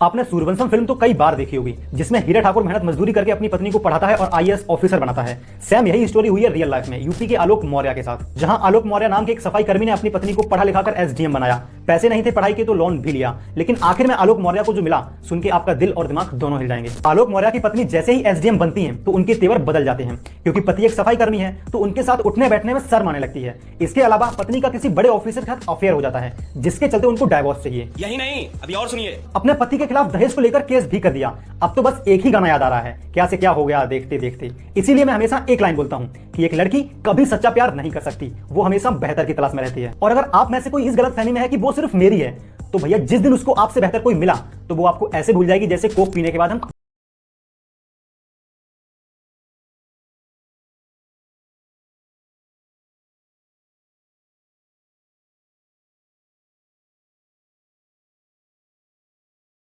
आपने सूर्यवंशम फिल्म तो कई बार देखी होगी, जिसमें हीरा ठाकुर मेहनत मजदूरी करके अपनी पत्नी को पढ़ाता है और आईएएस ऑफिसर बनाता है। सेम यही स्टोरी हुई है रियल लाइफ में यूपी के आलोक मौर्य के साथ, जहां आलोक मौर्य नाम के एक सफाई कर्मी ने अपनी पत्नी को पढ़ा लिखाकर एसडीएम बनाया। पैसे नहीं थे पढ़ाई के तो लोन भी लिया, लेकिन आखिर में आलोक मौर्य को जो मिला सुन के आपका दिल और दिमाग दोनों हिल जाएंगे। आलोक मौर्य की पत्नी जैसे ही एसडीएम बनती है तो उनके तेवर बदल जाते हैं, क्योंकि पति एक सफाई कर्मी है तो उनके साथ उठने बैठने में शर्म आने लगती है। इसके अलावा पत्नी का किसी बड़े ऑफिसर के साथ अफेयर हो जाता है, जिसके चलते उनको डाइवोर्स चाहिए। यही नहीं, अभी और सुनिए। अपने पति के खिलाफ दहेज को लेकर केस भी कर दिया। अब तो बस एक ही गाना याद आ रहा है, क्या से क्या हो गया देखते देखते। इसीलिए मैं हमेशा एक लाइन बोलता हूं कि एक लड़की कभी सच्चा प्यार नहीं कर सकती, वो हमेशा बेहतर की तलाश में रहती है। और अगर आप में से कोई इस गलतफहमी में है कि वो सिर्फ मेरी है, तो भैया जिस दिन उसको आपसे बेहतर कोई मिला तो वो आपको ऐसे भूल जाएगी जैसे कोक पीने के बाद हम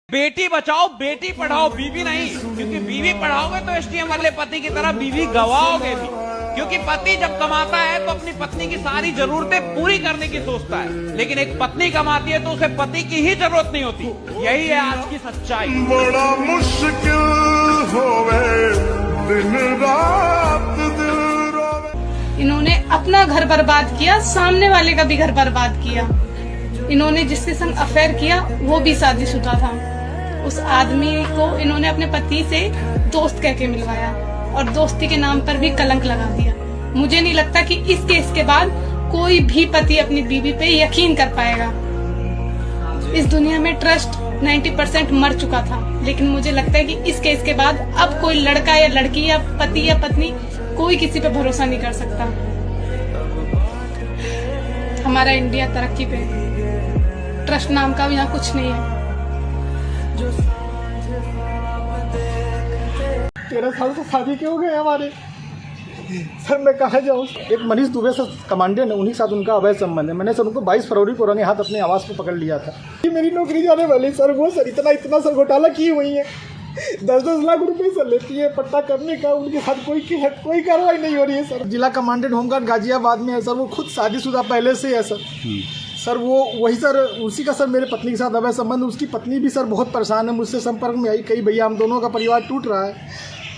बेटी बचाओ बेटी पढ़ाओ, बीवी नहीं। क्योंकि बीवी पढ़ाओगे तो एसडीएम वाले पति की तरह बीवी गवाओगे भी। क्योंकि पति जब कमाता है तो अपनी पत्नी की सारी जरूरतें पूरी करने की सोचता है, लेकिन एक पत्नी कमाती है तो उसे पति की ही जरूरत नहीं होती। यही है आज की सच्चाई। बड़ा मुश्किल होवे दिन रात दिल रोवे। इन्होंने अपना घर बर्बाद किया, सामने वाले का भी घर बर्बाद किया। इन्होंने जिसके संग अफेयर किया वो भी शादीशुदा था। उस आदमी को इन्होंने अपने पति से दोस्त कह के मिलवाया और दोस्ती के नाम पर भी कलंक लगा दिया। मुझे नहीं लगता कि इस केस के बाद कोई भी पति अपनी बीवी पे यकीन कर पाएगा। इस दुनिया में ट्रस्ट 90% मर चुका था, लेकिन मुझे लगता है कि इस केस के बाद अब कोई लड़का या लड़की या पति या पत्नी कोई किसी पे भरोसा नहीं कर सकता। हमारा इंडिया तरक्की पे, ट्रस्ट नाम का यहाँ कुछ नहीं है। 13 साल से शादी के हो गए हमारे। सर मैं कहाँ जाऊँ। एक मनीष दुबे से कमांडेंट है, उन्हीं के साथ उनका अवैध संबंध है। मैंने सर उनको 22 फरवरी को रंगे हाथ अपने आवास पे पकड़ लिया था। ये मेरी नौकरी जाने वाली सर, वो सर इतना सर घोटाला की हुई है। 10-10 लाख रुपए सर लेती है पट्टा करने का, उनके साथ कोई कार्रवाई नहीं हो रही है सर। जिला कमांडेंट होमगार्ड गाजियाबाद में है सर, वो खुद शादीशुदा पहले से है सर वो वही सर, उसी का सर मेरे पत्नी के साथ अवैध संबंध। उसकी पत्नी भी सर बहुत परेशान है, मुझसे संपर्क में आई, कही भैया हम दोनों का परिवार टूट रहा है,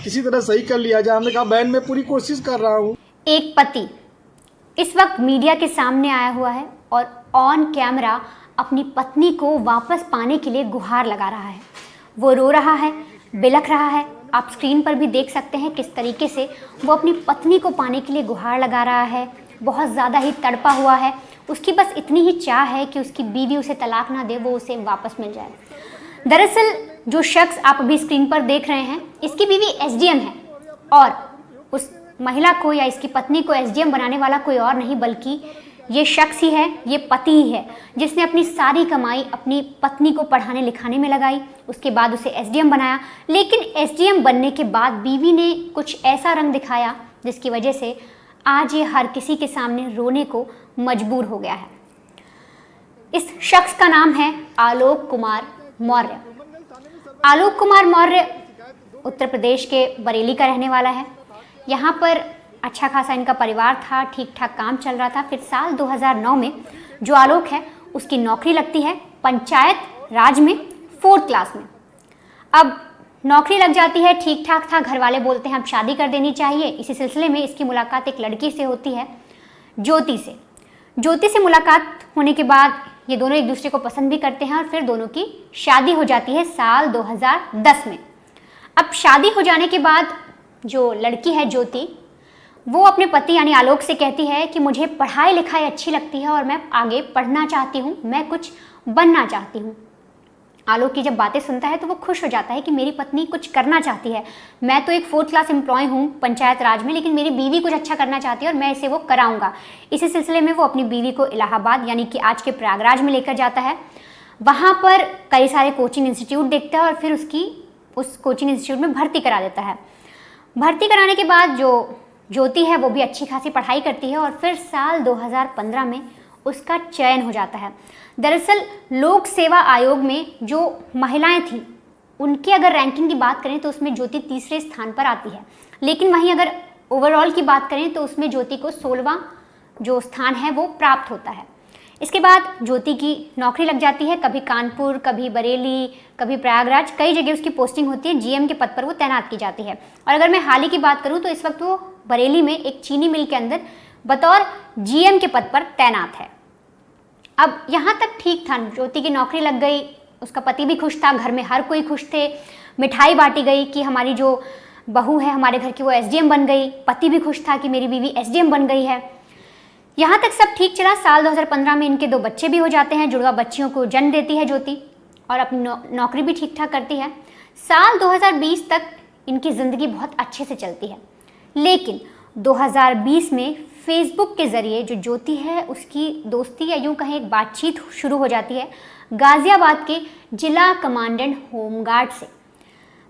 किसी तरह सही कर लिया जाए। हमने कहा बहन मैं पूरी कोशिश कर रहा हूँ। एक पति इस वक्त मीडिया के सामने आया हुआ है और ऑन कैमरा अपनी पत्नी को वापस पाने के लिए गुहार लगा रहा है। वो रो रहा है, बिलख रहा है। आप स्क्रीन पर भी देख सकते हैं किस तरीके से वो अपनी पत्नी को पाने के लिए गुहार लगा रहा है। बहुत ज़्यादा ही तड़पा हुआ है। उसकी बस इतनी ही चाह है कि उसकी बीवी उसे तलाक ना दे, वो उसे वापस मिल जाए। दरअसल जो शख्स आप अभी स्क्रीन पर देख रहे हैं, इसकी बीवी एसडीएम है और उस महिला को या इसकी पत्नी को एसडीएम बनाने वाला कोई और नहीं बल्कि ये शख्स ही है, ये पति ही है, जिसने अपनी सारी कमाई अपनी पत्नी को पढ़ाने लिखाने में लगाई। उसके बाद उसे एसडीएम बनाया, लेकिन एसडीएम बनने के बाद बीवी ने कुछ ऐसा रंग दिखाया जिसकी वजह से आज ये हर किसी के सामने रोने को मजबूर हो गया है। इस शख्स का नाम है आलोक कुमार मौर्य। आलोक कुमार मौर्य उत्तर प्रदेश के बरेली का रहने वाला है। यहाँ पर अच्छा खासा इनका परिवार था, ठीक ठाक काम चल रहा था। फिर साल 2009 में जो आलोक है उसकी नौकरी लगती है पंचायत राज में 4th क्लास में। अब नौकरी लग जाती है, ठीक ठाक था, घर वाले बोलते हैं अब शादी कर देनी चाहिए। इसी सिलसिले में इसकी मुलाकात एक लड़की से होती है, ज्योति से। ज्योति से मुलाकात होने के बाद ये दोनों एक दूसरे को पसंद भी करते हैं और फिर दोनों की शादी हो जाती है साल 2010 में। अब शादी हो जाने के बाद जो लड़की है ज्योति, वो अपने पति यानी आलोक से कहती है कि मुझे पढ़ाई लिखाई अच्छी लगती है और मैं आगे पढ़ना चाहती हूँ, मैं कुछ बनना चाहती हूँ। आलोक की जब बातें सुनता है तो वो खुश हो जाता है कि मेरी पत्नी कुछ करना चाहती है। मैं तो एक 4th क्लास एम्प्लॉय हूँ पंचायत राज में, लेकिन मेरी बीवी कुछ अच्छा करना चाहती है और मैं इसे वो कराऊंगा। इसी सिलसिले में वो अपनी बीवी को इलाहाबाद यानी कि आज के प्रयागराज में लेकर जाता है। वहाँ पर कई सारे कोचिंग इंस्टीट्यूट देखता है और फिर उसकी उस कोचिंग इंस्टीट्यूट में भर्ती करा देता है। भर्ती कराने के बाद जो ज्योति है वो भी अच्छी खासी पढ़ाई करती है और फिर साल 2015 में उसका चयन हो जाता है। दरअसल लोक सेवा आयोग में जो महिलाएं थी उनकी अगर रैंकिंग की बात करें तो उसमें ज्योति 3रे स्थान पर आती है, लेकिन वहीं अगर ओवरऑल की बात करें तो उसमें ज्योति को 16वां जो स्थान है वो प्राप्त होता है। इसके बाद ज्योति की नौकरी लग जाती है, कभी कानपुर, कभी बरेली, कभी प्रयागराज, कई जगह उसकी पोस्टिंग होती है, जीएम के पद पर वो तैनात की जाती है। और अगर मैं हाल ही की बात करूं तो इस वक्त वो बरेली में एक चीनी मिल के अंदर बतौर जीएम के पद पर तैनात है। अब यहाँ तक ठीक था, ज्योति की नौकरी लग गई, उसका पति भी खुश था, घर में हर कोई खुश थे, मिठाई बांटी गई कि हमारी जो बहू है हमारे घर की वो एसडीएम बन गई, पति भी खुश था कि मेरी बीवी एसडीएम बन गई है। यहाँ तक सब ठीक चला। साल 2015 में इनके 2 बच्चे भी हो जाते हैं, जुड़वा बच्चियों को जन्म देती है ज्योति और अपनी नौकरी भी ठीक ठाक करती है। साल 2020 तक इनकी ज़िंदगी बहुत अच्छे से चलती है, लेकिन 2020 में फेसबुक के ज़रिए जो ज्योति है उसकी दोस्ती या यूँ कहें एक बातचीत शुरू हो जाती है गाज़ियाबाद के जिला कमांडेंट होमगार्ड से।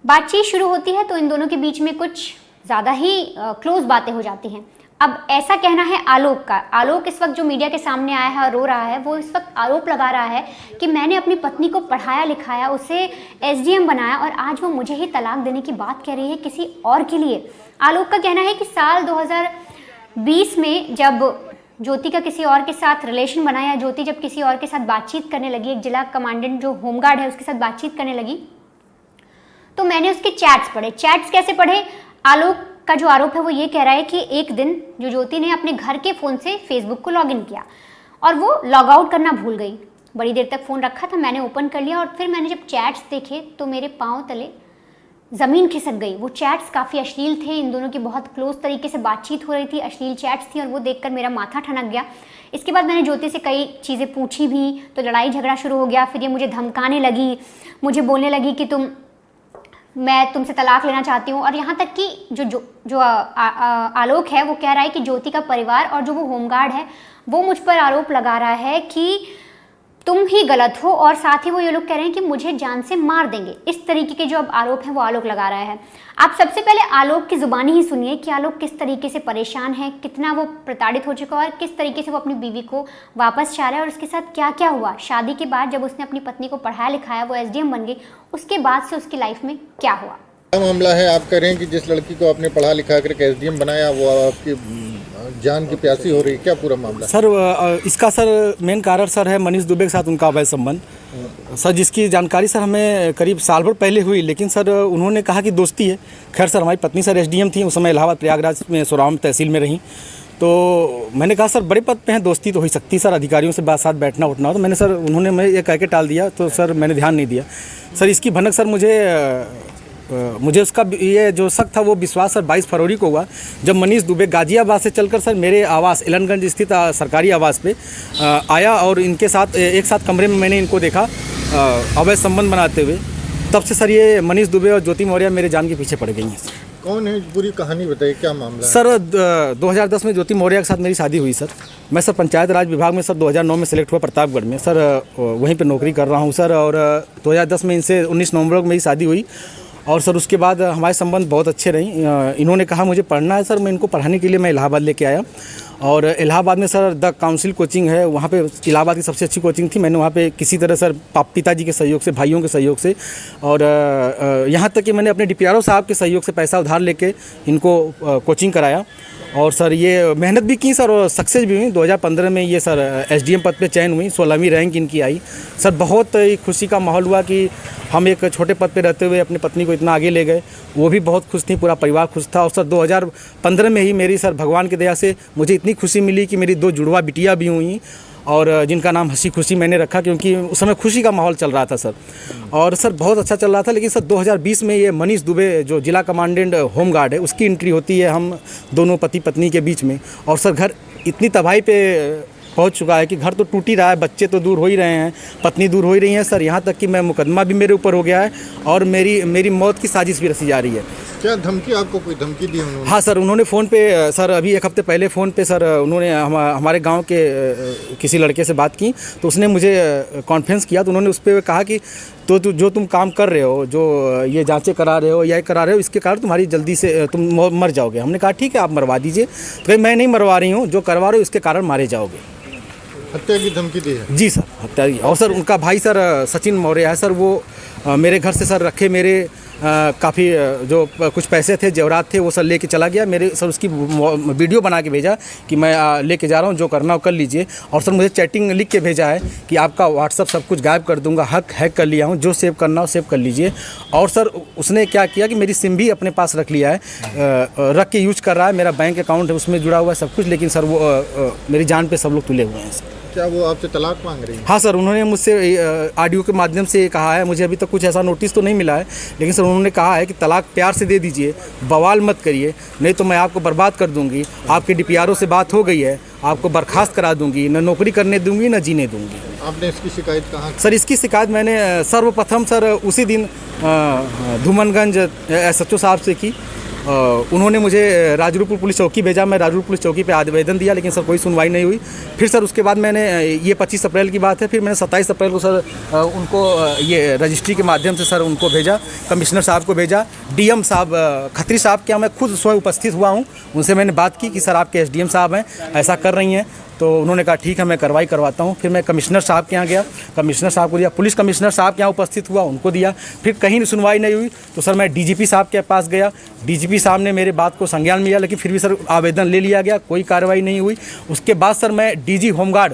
बातचीत शुरू होती है तो इन दोनों के बीच में कुछ ज़्यादा ही क्लोज बातें हो जाती हैं। अब ऐसा कहना है आलोक का, आलोक इस वक्त जो मीडिया के सामने आया है और रो रहा है, वो इस वक्त आरोप लगा रहा है कि मैंने अपनी पत्नी को पढ़ाया लिखाया, उसे एसडीएम बनाया और आज वो मुझे ही तलाक देने की बात कह रही है किसी और के लिए। आलोक का कहना है कि साल 2020 में जब ज्योति का किसी और के साथ रिलेशन बना या ज्योति जब किसी और के साथ बातचीत करने लगी, एक जिला कमांडेंट जो होमगार्ड है उसके साथ बातचीत करने लगी, तो मैंने उसके चैट्स पढ़े। चैट्स कैसे पढ़े? आलोक का जो आरोप है वो ये कह रहा है कि एक दिन जो ज्योति ने अपने घर के फ़ोन से फेसबुक को लॉगिन किया और वो लॉग आउट करना भूल गई। बड़ी देर तक फ़ोन रखा था, मैंने ओपन कर लिया और फिर मैंने जब चैट्स देखे तो मेरे पाँव तले ज़मीन खिसक गई। वो चैट्स काफ़ी अश्लील थे, इन दोनों की बहुत क्लोज तरीके से बातचीत हो रही थी, अश्लील चैट्स थी और वो देखकर मेरा माथा ठनक गया। इसके बाद मैंने ज्योति से कई चीज़ें पूछी भी तो लड़ाई झगड़ा शुरू हो गया। फिर ये मुझे धमकाने लगी, मुझे बोलने लगी कि मैं तुमसे तलाक लेना चाहती हूँ। और यहाँ तक कि जो आलोक है वो कह रहा है कि ज्योति का परिवार और जो वो होमगार्ड है वो मुझ पर आरोप लगा रहा है कि तुम ही गलत हो और साथ ही वो ये लोग कह रहे हैं कि मुझे जान से मार देंगे। इस तरीके के जो अब आरोप है वो आलोक लगा रहा है। आप सबसे पहले आलोक की ज़ुबानी ही सुनिए कि आलोक किस तरीके से परेशान है, कितना वो प्रताड़ित हो चुका है और किस तरीके से वो अपनी बीवी को वापस चाह रहा है और उसके साथ क्या क्या हुआ। शादी के बाद जब उसने अपनी पत्नी को पढ़ाया लिखाया, वो एसडीएम बन गई, उसके बाद से उसकी लाइफ में क्या हुआ। क्या मामला है? आप कह रहे हैं कि जिस लड़की को आपने पढ़ा लिखा कर एसडीएम बनाया वो आपकी जान की प्यासी हो रही है, क्या पूरा मामला? सर इसका सर मेन कारण सर है मनीष दुबे के साथ उनका अवैध संबंध सर, जिसकी जानकारी सर हमें करीब साल भर पहले हुई, लेकिन सर उन्होंने कहा कि दोस्ती है। खैर सर हमारी पत्नी सर एसडीएम थी, उस समय इलाहाबाद प्रयागराज में सोराम तहसील में रहीं, तो मैंने कहा सर बड़े पद पे हैं, दोस्ती तो हो ही सकती सर, अधिकारियों से बात साथ बैठना उठना हो। तो मैंने सर उन्होंने मैं ये कह के टाल दिया, तो सर मैंने ध्यान नहीं दिया। सर इसकी भनक सर मुझे उसका ये जो शक था वो विश्वास सर 22 फरवरी को हुआ, जब मनीष दुबे गाज़ियाबाद से चलकर सर मेरे आवास एलनगंज स्थित सरकारी आवास पे आया और इनके साथ एक साथ कमरे में मैंने इनको देखा अवैध संबंध बनाते हुए। तब से सर ये मनीष दुबे और ज्योति मौर्य मेरे जान के पीछे पड़ गई हैं। कौन है? पूरी कहानी बताइए, क्या मामला है? सर 2010 में ज्योति मौर्य के साथ मेरी शादी हुई सर। मैं सर पंचायत राज विभाग में सर 2009 में सेलेक्ट हुआ प्रतापगढ़ में सर, वहीं पे नौकरी कर रहा हूँ सर। और 2010 में इनसे 19 नवंबर को मेरी शादी हुई और सर उसके बाद हमारे संबंध बहुत अच्छे रहे। इन्होंने कहा मुझे पढ़ना है सर, मैं इनको पढ़ाने के लिए मैं इलाहाबाद लेके आया और इलाहाबाद में सर द काउंसिल कोचिंग है, वहाँ पे इलाहाबाद की सबसे अच्छी कोचिंग थी। मैंने वहाँ पे किसी तरह सर पिताजी के सहयोग से, भाइयों के सहयोग से और यहाँ तक कि मैंने अपने डीपीआरओ साहब के सहयोग से पैसा उधार लेके इनको कोचिंग कराया और सर ये मेहनत भी की सर और सक्सेस भी हुई। 2015 में ये सर एसडीएम पद पे चयन हुई, 16वीं रैंक इनकी आई। सर बहुत ही खुशी का माहौल हुआ कि हम एक छोटे पद पे रहते हुए अपनी पत्नी को इतना आगे ले गए, वो भी बहुत खुश थी, पूरा परिवार खुश था। और सर 2015 में ही मेरी सर भगवान की दया से मुझे इतनी खुशी मिली कि मेरी 2 जुड़वा बिटिया भी हुई और जिनका नाम हंसी खुशी मैंने रखा, क्योंकि उस समय खुशी का माहौल चल रहा था सर। और सर बहुत अच्छा चल रहा था। लेकिन सर 2020 में ये मनीष दुबे जो जिला कमांडेंट होमगार्ड है उसकी एंट्री होती है हम दोनों पति पत्नी के बीच में और सर घर इतनी तबाही पे पहुंच चुका है कि घर तो टूट ही रहा है, बच्चे तो दूर हो ही रहे हैं, पत्नी दूर हो ही रही है सर। यहाँ तक कि मैं मुकदमा भी मेरे ऊपर हो गया है और मेरी मौत की साजिश भी रची जा रही है। क्या धमकी, आपको कोई धमकी दी उन्होंने? हाँ सर, उन्होंने फ़ोन पे सर अभी 1 हफ्ते पहले फ़ोन पे सर उन्होंने हमारे गांव के किसी लड़के से बात की, तो उसने मुझे कॉन्फ्रेंस किया, तो उन्होंने उस पर कहा कि तो जो तुम काम कर रहे हो, जो ये जांचें करा रहे हो या करा रहे हो, इसके कारण तुम्हारी जल्दी से तुम मर जाओगे। हमने कहा ठीक है आप मरवा दीजिए। तो कहीं मैं नहीं मरवा रही हूँ, जो करवा रहे हो इसके कारण मारे जाओगे। हत्या की धमकी दी है? जी सर, हत्या की। और सर उनका भाई सर सचिन मौर्य है सर, वो मेरे घर से सर रखे मेरे काफ़ी जो कुछ पैसे थे, जेवरात थे, वो सर लेके चला गया। मेरे सर उसकी वीडियो बना के भेजा कि मैं लेके जा रहा हूँ, जो करना हो कर लीजिए। और सर मुझे चैटिंग लिख के भेजा है कि आपका व्हाट्सअप सब कुछ गायब कर दूंगा, हैक कर लिया हूँ, जो सेव करना हो सेव कर लीजिए। और सर उसने क्या किया कि मेरी सिम भी अपने पास रख लिया है, रख के यूज कर रहा है। मेरा बैंक अकाउंट है, उसमें जुड़ा हुआ है सब कुछ, लेकिन सर वो मेरी जान पे सब लोग तुले हुए हैं सर। क्या वो आपसे तलाक मांग रही है? हाँ सर, उन्होंने मुझसे ऑडियो के माध्यम से कहा है, मुझे अभी तक कुछ ऐसा नोटिस तो नहीं मिला है, लेकिन सर उन्होंने कहा है कि तलाक प्यार से दे दीजिए, बवाल मत करिए, नहीं तो मैं आपको बर्बाद कर दूंगी। आपके DPRO से बात हो गई है, आपको बर्खास्त करा दूंगी, न नौकरी करने दूंगी न जीने दूंगी। आपने इसकी शिकायत कहाँ? सर इसकी शिकायत मैंने सर्वप्रथम सर उसी दिन धूमनगंज SHO साहब से की। उन्होंने मुझे राजरूपुर पुलिस चौकी भेजा, मैं राजरूपुर पुलिस चौकी पे आवेदन दिया, लेकिन सर कोई सुनवाई नहीं हुई। फिर सर उसके बाद मैंने ये 25 अप्रैल की बात है, फिर मैंने 27 अप्रैल को सर उनको ये रजिस्ट्री के माध्यम से सर उनको भेजा, कमिश्नर साहब को भेजा, DM साहब खत्री साहब के यहाँ मैं खुद स्वयं उपस्थित हुआ हूँ। उनसे मैंने बात की कि सर आपके SDM साहब हैं, ऐसा कर रही हैं, तो उन्होंने कहा ठीक है मैं कार्रवाई करवाता हूँ। फिर मैं कमिश्नर साहब के यहाँ गया, कमिश्नर साहब को दिया, पुलिस कमिश्नर साहब के यहाँ उपस्थित हुआ, उनको दिया। फिर कहीं सुनवाई नहीं हुई तो सर मैं DGP साहब के पास गया, DGP साहब ने मेरे बात को संज्ञान में लिया, लेकिन फिर भी सर आवेदन ले लिया गया, कोई कार्रवाई नहीं हुई। उसके बाद सर मैं DG home guard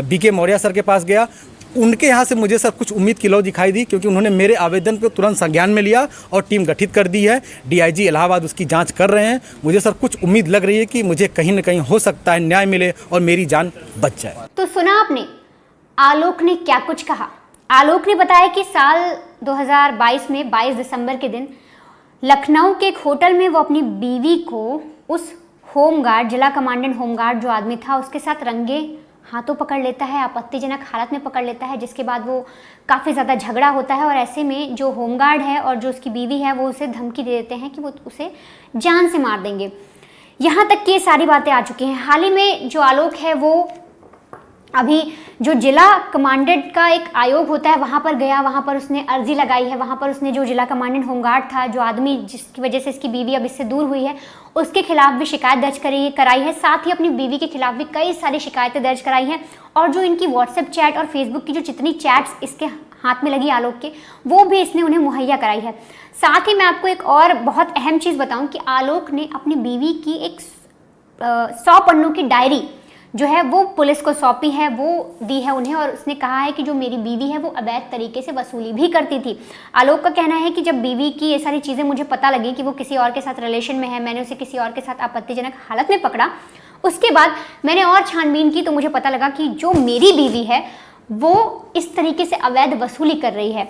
BK Maurya sir के पास गया। उनके यहाँ से मुझे सर कुछ उम्मीद की लौ दिखाई दी, क्योंकि उन्होंने मेरे आवेदन को तुरंत संज्ञान में लिया और टीम गठित कर दी है। DIG इलाहाबाद उसकी जांच कर रहे हैं। मुझे सर कुछ उम्मीद लग रही है कि मुझे कहीं न कहीं हो सकता है न्याय मिले और मेरी जान बच जाए। तो सुना आपने आलोक ने क्या कुछ कहा। आलोक ने बताया कि साल 2022 में 22 दिसंबर के दिन लखनऊ के एक होटल में वो अपनी बीवी को उस होमगार्ड, जिला कमांडेंट होमगार्ड जो आदमी था, उसके साथ रंगे हाथों पकड़ लेता है, आपत्तिजनक हालत में पकड़ लेता है, जिसके बाद वो काफ़ी ज़्यादा झगड़ा होता है। और ऐसे में जो होमगार्ड है और जो उसकी बीवी है वो उसे धमकी दे देते हैं कि वो उसे जान से मार देंगे। यहाँ तक कि ये सारी बातें आ चुकी हैं। हाल ही में जो आलोक है वो अभी जो जिला कमांडेंट का एक आयोग होता है वहाँ पर गया, वहाँ पर उसने अर्जी लगाई है, वहाँ पर उसने जो जिला कमांडेंट होमगार्ड था, जो आदमी जिसकी वजह से इसकी बीवी अब इससे दूर हुई है, उसके खिलाफ भी शिकायत दर्ज कराई है। साथ ही अपनी बीवी के खिलाफ भी कई सारी शिकायतें दर्ज कराई हैं। और जो इनकी व्हाट्सएप चैट और फेसबुक की जो जितनी चैट्स इसके हाथ में लगी आलोक के, वो भी इसने उन्हें मुहैया कराई है। साथ ही मैं आपको एक और बहुत अहम चीज़ बताऊँ कि आलोक ने अपनी बीवी की एक 100 पन्नों की डायरी जो है वो पुलिस को सौंपी है, वो दी है उन्हें। और उसने कहा है कि जो मेरी बीवी है वो अवैध तरीके से वसूली भी करती थी। आलोक का कहना है कि जब बीवी की ये सारी चीज़ें मुझे पता लगी कि वो किसी और के साथ रिलेशन में है, मैंने उसे किसी और के साथ आपत्तिजनक हालत में पकड़ा, उसके बाद मैंने और छानबीन की तो मुझे पता लगा कि जो मेरी बीवी है वो इस तरीके से अवैध वसूली कर रही है।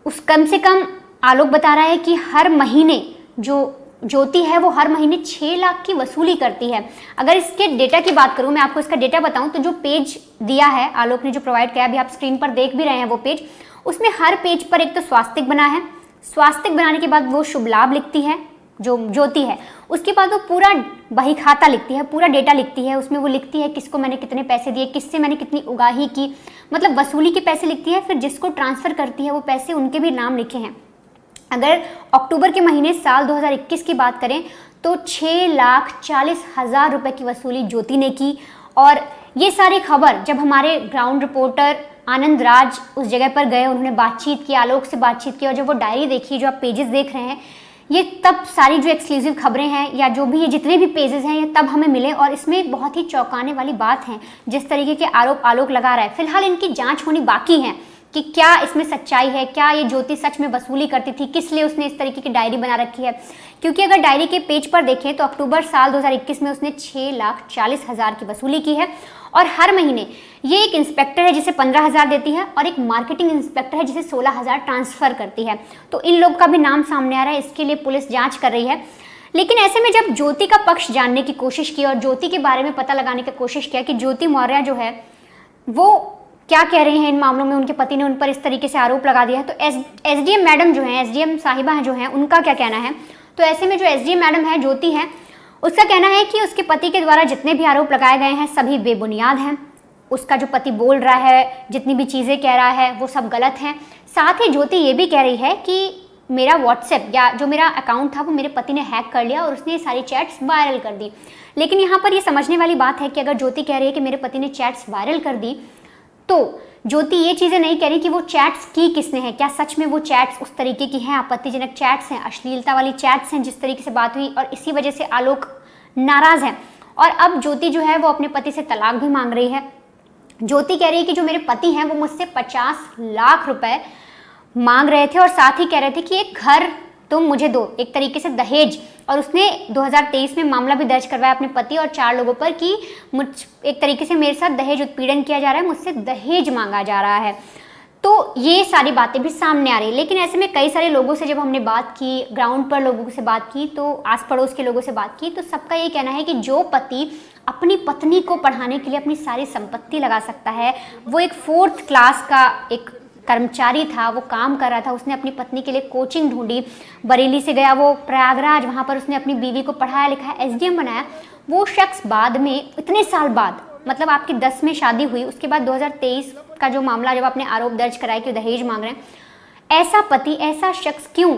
उस कम से कम आलोक बता रहा है कि हर महीने जो ज्योति है वो हर महीने 6 लाख की वसूली करती है। अगर इसके डेटा की बात करूं, मैं आपको इसका डेटा बताऊं तो जो पेज दिया है आलोक ने, जो प्रोवाइड किया, अभी आप स्क्रीन पर देख भी रहे हैं वो पेज, उसमें हर पेज पर एक तो स्वास्तिक बना है, स्वास्तिक बनाने के बाद वो शुभ लाभ लिखती है जो ज्योति है, उसके बाद वो पूरा बही खाता लिखती है, पूरा डेटा लिखती है। उसमें वो लिखती है किसको मैंने कितने पैसे दिए, किससे मैंने कितनी उगाही की, मतलब वसूली के पैसे लिखती है। फिर जिसको ट्रांसफ़र करती है वो पैसे, उनके भी नाम लिखे हैं। अगर अक्टूबर के महीने साल 2021 की बात करें तो 6,40,000 रुपए की वसूली ज्योति ने की। और ये सारी खबर जब हमारे ग्राउंड रिपोर्टर आनंद राज उस जगह पर गए, उन्होंने बातचीत की, आलोक से बातचीत की, और जब वो डायरी देखी, जो आप पेजेस देख रहे हैं, ये तब सारी जो एक्सक्लूसिव खबरें हैं या जो भी ये जितने भी पेजेस हैं ये तब हमें मिले। और इसमें बहुत ही चौंकाने वाली बात है, जिस तरीके के आरोप आलोक लगा रहा है। फिलहाल इनकी जाँच होनी बाकी है कि क्या इसमें सच्चाई है, क्या ये ज्योति सच में वसूली करती थी, किस लिए उसने इस तरीके की डायरी बना रखी है। क्योंकि अगर डायरी के पेज पर देखें तो अक्टूबर साल 2021 में उसने 6,40,000 की वसूली की है। और हर महीने ये एक इंस्पेक्टर है जिसे 15,000 देती है और एक मार्केटिंग इंस्पेक्टर है जिसे 16,000 ट्रांसफ़र करती है। तो इन लोग का भी नाम सामने आ रहा है, इसके लिए पुलिस जाँच कर रही है। लेकिन ऐसे में जब ज्योति का पक्ष जानने की कोशिश की और ज्योति के बारे में पता लगाने की कोशिश किया कि ज्योति मौर्य जो है वो क्या कह रहे हैं इन मामलों में, उनके पति ने उन पर इस तरीके से आरोप लगा दिया है, तो SDM मैडम जो हैं, SDM साहिबा जो हैं, उनका क्या कहना है। तो ऐसे में जो SDM मैडम है, ज्योति है, उसका कहना है कि उसके पति के द्वारा जितने भी आरोप लगाए गए हैं सभी बेबुनियाद हैं। उसका जो पति बोल रहा है, जितनी भी चीज़ें कह रहा है, वो सब गलत हैं। साथ ही ज्योति ये भी कह रही है कि मेरा व्हाट्सएप या जो मेरा अकाउंट था वो मेरे पति ने हैक कर लिया और उसने ये सारी चैट्स वायरल कर दी। लेकिन यहाँ पर ये समझने वाली बात है कि अगर ज्योति कह रही है कि मेरे पति ने चैट्स वायरल कर दी, तो ज्योति ये चीज़ें नहीं कह रही कि वो चैट्स की किसने हैं, क्या सच में वो चैट्स उस तरीके की हैं, आपत्तिजनक चैट्स हैं, अश्लीलता वाली चैट्स हैं जिस तरीके से बात हुई, और इसी वजह से आलोक नाराज़ हैं। और अब ज्योति जो है वो अपने पति से तलाक भी मांग रही है। ज्योति कह रही है कि जो मेरे पति हैं वो मुझसे 50 लाख रुपए मांग रहे थे और साथ ही कह रहे थे कि एक घर तुम मुझे दो, एक तरीके से दहेज। और उसने 2023 में मामला भी दर्ज करवाया अपने पति और 4 लोगों पर कि मुझ एक तरीके से मेरे साथ दहेज उत्पीड़न किया जा रहा है, मुझसे दहेज मांगा जा रहा है। तो ये सारी बातें भी सामने आ रही है। लेकिन ऐसे में कई सारे लोगों से जब हमने बात की, ग्राउंड पर लोगों से बात की, तो आस पड़ोस के लोगों से बात की, तो सबका ये कहना है कि जो पति अपनी पत्नी को पढ़ाने के लिए अपनी सारी संपत्ति लगा सकता है, वो एक 4th क्लास का एक कर्मचारी था, वो काम कर रहा था, उसने अपनी पत्नी के लिए कोचिंग ढूंढी, बरेली से गया वो प्रयागराज, वहाँ पर उसने अपनी बीवी को पढ़ाया लिखाया, SDM बनाया। वो शख्स बाद में इतने साल बाद, मतलब आपकी 10 में शादी हुई, उसके बाद 2023 का जो मामला जब आपने आरोप दर्ज कराया कि दहेज मांग रहे हैं, ऐसा पति, ऐसा शख्स क्यों